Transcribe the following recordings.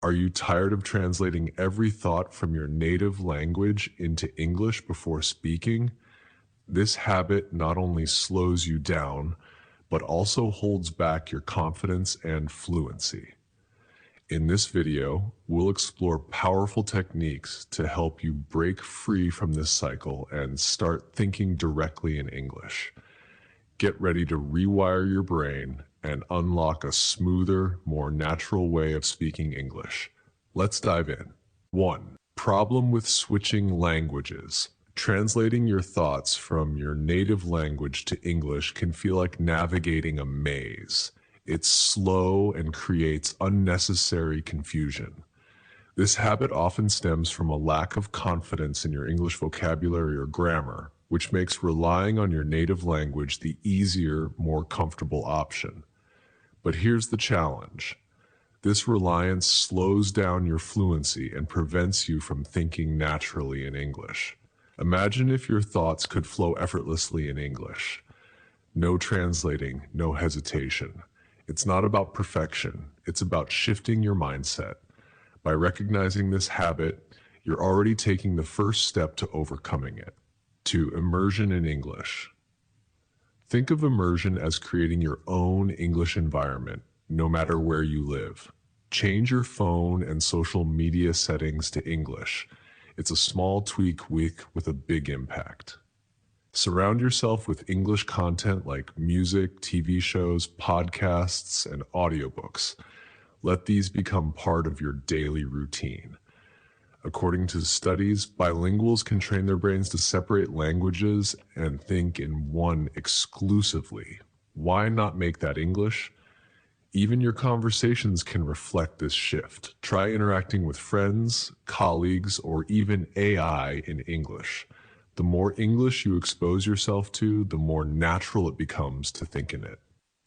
Are you tired of translating every thought from your native language into English before speaking? This habit not only slows you down, but also holds back your confidence and fluency. In this video, we'll explore powerful techniques to help you break free from this cycle and start thinking directly in English. Get ready to rewire your brain and unlock a smoother, more natural way of speaking English. Let's dive in. 1. Problem with switching languages. Translating your thoughts from your native language to English can feel like navigating a maze. It's slow and creates unnecessary confusion. This habit often stems from a lack of confidence in your English vocabulary or grammar, which makes relying on your native language the easier, more comfortable option. But here's the challenge. This reliance slows down your fluency and prevents you from thinking naturally in English. Imagine if your thoughts could flow effortlessly in English. No translating, no hesitation. It's not about perfection, it's about shifting your mindset. By recognizing this habit, you're already taking the first step to overcoming it. 2. Immersion in English. Think of immersion as creating your own English environment, no matter where you live. Change your phone and social media settings to English. It's a small tweak with a big impact. Surround yourself with English content like music, TV shows, podcasts, and audiobooks. Let these become part of your daily routine. According to studies, bilinguals can train their brains to separate languages and think in one exclusively. Why not make that English? Even your conversations can reflect this shift. Try interacting with friends, colleagues, or even AI in English. The more English you expose yourself to, the more natural it becomes to think in it.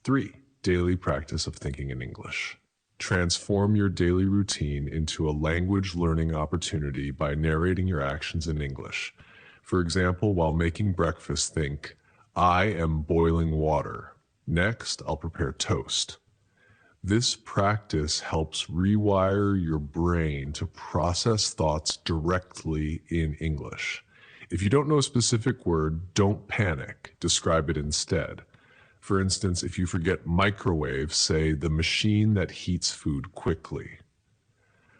3. Daily practice of thinking in English. Transform your daily routine into a language learning opportunity by narrating your actions in English. For example, while making breakfast, think, I am boiling water. Next, I'll prepare toast. This practice helps rewire your brain to process thoughts directly in English. If you don't know a specific word, don't panic. Describe it instead. For instance, if you forget microwave, say the machine that heats food quickly.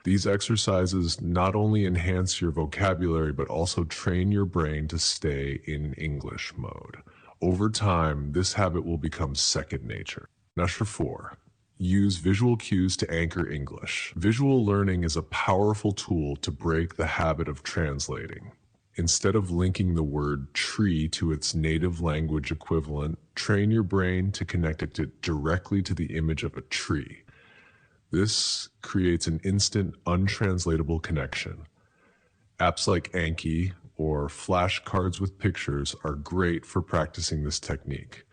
These exercises not only enhance your vocabulary, but also train your brain to stay in English mode. Over time, this habit will become second nature. Number 4. Use visual cues to anchor English. Visual learning is a powerful tool to break the habit of translating. Instead of linking the word tree to its native language equivalent, train your brain to connect it directly to the image of a tree. This creates an instant, untranslatable connection. Apps like Anki or flashcards with pictures are great for practicing this technique.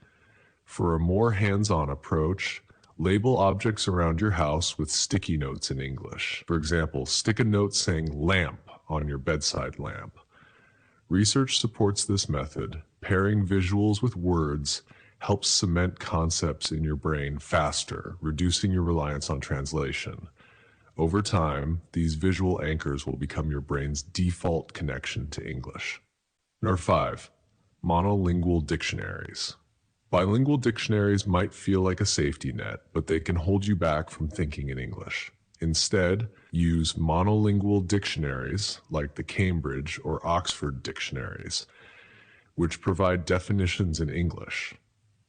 For a more hands-on approach, label objects around your house with sticky notes in English. For example, stick a note saying lamp on your bedside lamp. Research supports this method. Pairing visuals with words helps cement concepts in your brain faster, reducing your reliance on translation. Over time, these visual anchors will become your brain's default connection to English. Number 5. Monolingual dictionaries. Bilingual dictionaries might feel like a safety net, but they can hold you back from thinking in English. Instead, use monolingual dictionaries like the Cambridge or Oxford dictionaries, which provide definitions in English.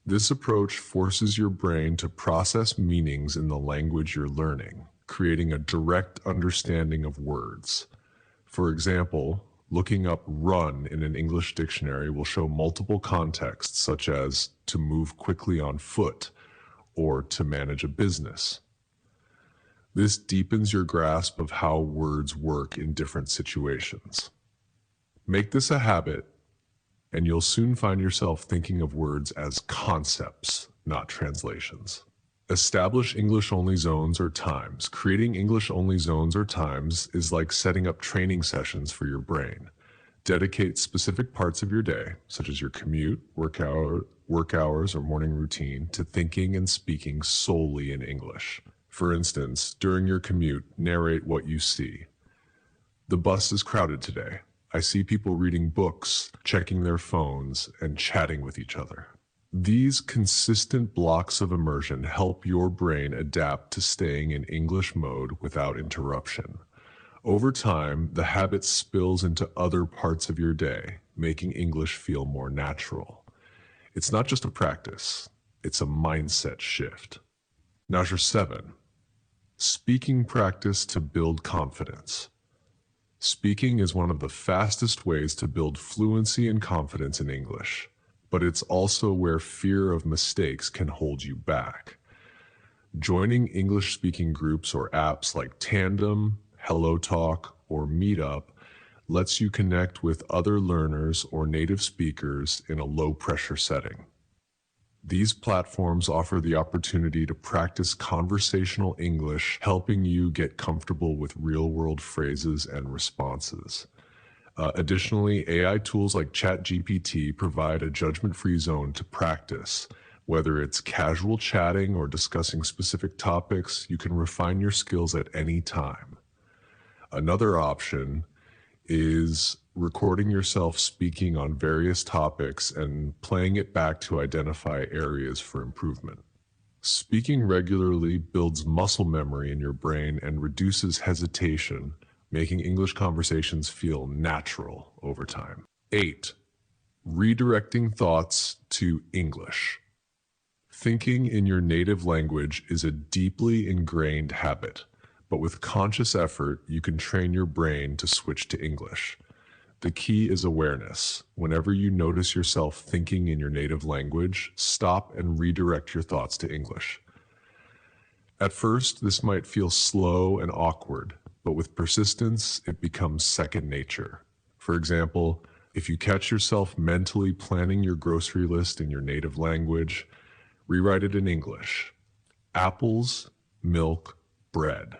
This approach forces your brain to process meanings in the language you're learning, creating a direct understanding of words. For example, looking up run in an English dictionary will show multiple contexts, such as to move quickly on foot or to manage a business. This deepens your grasp of how words work in different situations. Make this a habit, and you'll soon find yourself thinking of words as concepts, not translations. Establish English-only zones or times. Creating English-only zones or times is like setting up training sessions for your brain. Dedicate specific parts of your day, such as your commute, work hours, or morning routine, to thinking and speaking solely in English. For instance, during your commute, narrate what you see. The bus is crowded today. I see people reading books, checking their phones, and chatting with each other. These consistent blocks of immersion help your brain adapt to staying in English mode without interruption. Over time, the habit spills into other parts of your day, making English feel more natural. It's not just a practice, it's a mindset shift. Measure 7. Speaking practice to build confidence. Speaking is one of the fastest ways to build fluency and confidence in English, but it's also where fear of mistakes can hold you back. Joining English-speaking groups or apps like Tandem, HelloTalk, or Meetup lets you connect with other learners or native speakers in a low-pressure setting. These platforms offer the opportunity to practice conversational English, helping you get comfortable with real-world phrases and responses. Additionally, AI tools like ChatGPT provide a judgment-free zone to practice. Whether it's casual chatting or discussing specific topics, you can refine your skills at any time. Another option is recording yourself speaking on various topics and playing it back to identify areas for improvement. Speaking regularly builds muscle memory in your brain and reduces hesitation, making English conversations feel natural over time. 8. Redirecting thoughts to English. Thinking in your native language is a deeply ingrained habit, but with conscious effort, you can train your brain to switch to English. The key is awareness. Whenever you notice yourself thinking in your native language, stop and redirect your thoughts to English. At first, this might feel slow and awkward, but with persistence, it becomes second nature. For example, if you catch yourself mentally planning your grocery list in your native language, rewrite it in English. Apples, milk, bread.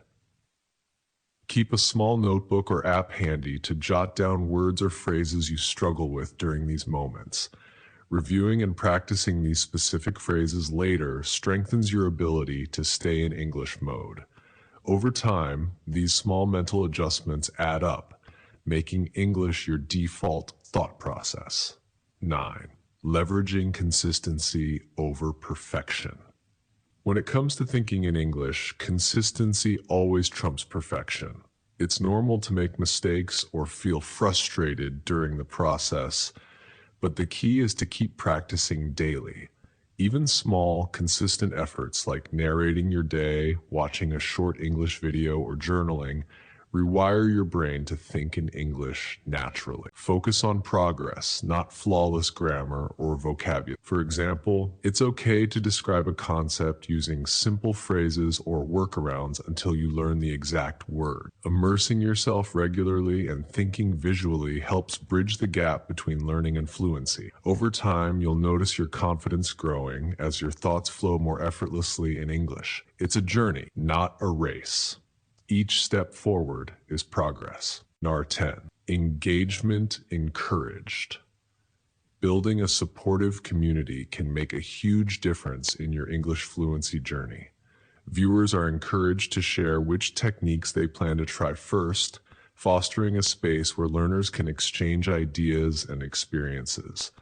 Keep a small notebook or app handy to jot down words or phrases you struggle with during these moments. Reviewing and practicing these specific phrases later strengthens your ability to stay in English mode. Over time, these small mental adjustments add up, making English your default thought process. 9. Leveraging consistency over perfection. When it comes to thinking in English, consistency always trumps perfection. It's normal to make mistakes or feel frustrated during the process, but the key is to keep practicing daily. Even small, consistent efforts like narrating your day, watching a short English video, or journaling rewire your brain to think in English naturally. Focus on progress, not flawless grammar or vocabulary. For example, it's okay to describe a concept using simple phrases or workarounds until you learn the exact word. Immersing yourself regularly and thinking visually helps bridge the gap between learning and fluency. Over time, you'll notice your confidence growing as your thoughts flow more effortlessly in English. It's a journey, not a race. Each step forward is progress. NAR 10. Engagement encouraged. Building a supportive community can make a huge difference in your English fluency journey. Viewers are encouraged to share which techniques they plan to try first, fostering a space where learners can exchange ideas and experiences.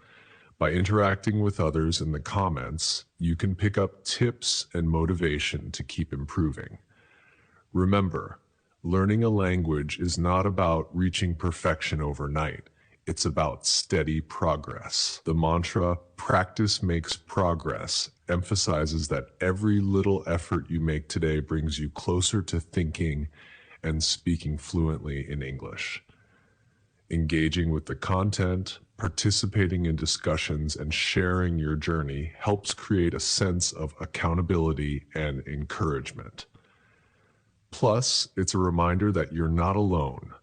By interacting with others in the comments, you can pick up tips and motivation to keep improving. Remember, learning a language is not about reaching perfection overnight. It's about steady progress. The mantra, "practice makes progress," emphasizes that every little effort you make today brings you closer to thinking and speaking fluently in English. Engaging with the content, participating in discussions, and sharing your journey helps create a sense of accountability and encouragement. Plus, it's a reminder that you're not alone.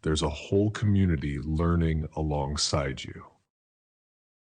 There's a whole community learning alongside you.